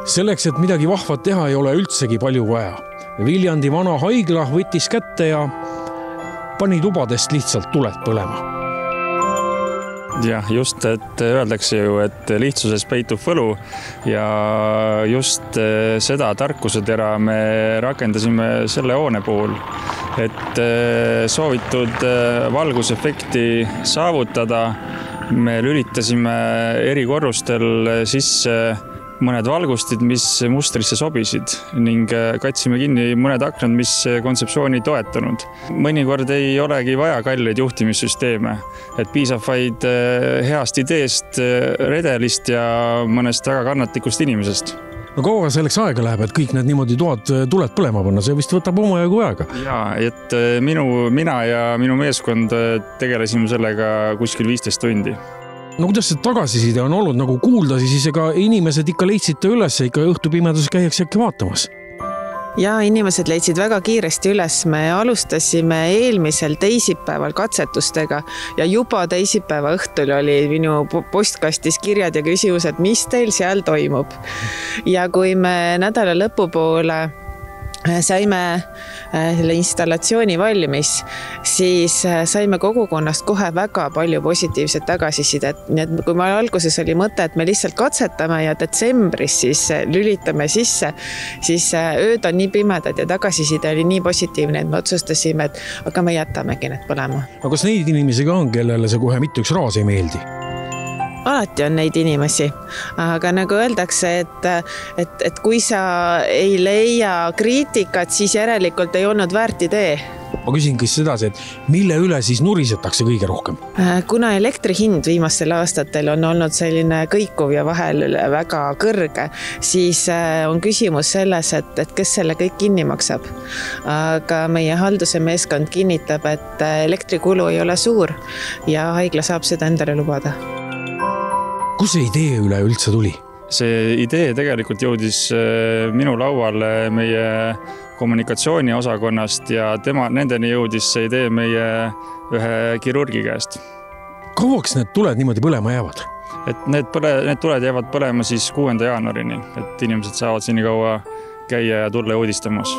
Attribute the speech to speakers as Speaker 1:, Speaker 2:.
Speaker 1: Selleks, et midagi vahvat teha, ei ole üldsegi palju vaja. Viljandi vana haigla võttis kätte ja pani tubadest lihtsalt tuled põlema.
Speaker 2: Jah, just, et öeldakse ju, et lihtsuses peitub võlu ja just seda tarkusetera me rakendasime selle hoone puhul, et soovitud valgusefekti saavutada. Me lülitasime eri korrustel sisse mõned valgustid, mis mustrisse sobisid ning katsime kinni mõned aknad, mis kontseptsiooni toetanud. Mõnikord ei olegi vaja kalleid juhtimissüsteeme, et piisab vaid heast ideest, redelist ja mõnest väga kannatlikust inimesest.
Speaker 1: No kaua selleks aega läheb, et kõik need niimoodi tuled põlema panna, see vist võtab omajagu aega.
Speaker 2: Jaa, et mina ja minu meeskond tegelesime sellega kuskil 15 tundi.
Speaker 1: No kuidas see tagasiside on olnud nagu kuulda, siis ega inimesed ikka leidsite üles, ikka õhtupimeduses käiakse äkki vaatamas?
Speaker 3: Ja inimesed leidsid väga kiiresti üles. Me alustasime eelmisel teisipäeval katsetustega ja juba teisipäeva õhtul oli minu postkastis kirjad ja küsimused, mis teil seal toimub. Ja kui me nädala lõpupoole saime selle installatsiooni valmis, siis saime kogukonnast kohe väga palju positiivset tagasisidet. Nii et kui meil alguses oli mõte, et me lihtsalt katsetame ja detsembris siis lülitame sisse, siis ööd on nii pimedad ja tagasiside oli nii positiivne, et me otsustasime, et aga me jätamegi need põlema.
Speaker 1: Aga kas neid inimesi ka on, kellele see kohe mitte üks raas ei meeldi?
Speaker 3: Alati on neid inimesi, aga nagu öeldakse, et kui sa ei leia kriitikat, siis järelikult ei olnud väärt idee.
Speaker 1: Ma küsin kas sedasi, et mille üle siis nurisetakse kõige rohkem?
Speaker 3: Kuna elektri hind viimastel aastatel on olnud selline kõikuv ja vahel väga kõrge, siis on küsimus selles, et kes selle kõik kinni maksab. Aga meie halduse meeskond kinnitab, et elektrikulu ei ole suur ja haigla saab seda endale lubada.
Speaker 1: Kus see idee üle üldse tuli?
Speaker 2: See idee tegelikult jõudis minu lauale meie kommunikatsiooniosakonnast ja nendeni jõudis see idee meie ühe kirurgi käest.
Speaker 1: Kauaks need tuled niimoodi põlema jäävad?
Speaker 2: Et need tuled jäävad põlema siis 6. jaanuarini, et inimesed saavad sinni kaua käia ja tulla uudistamas.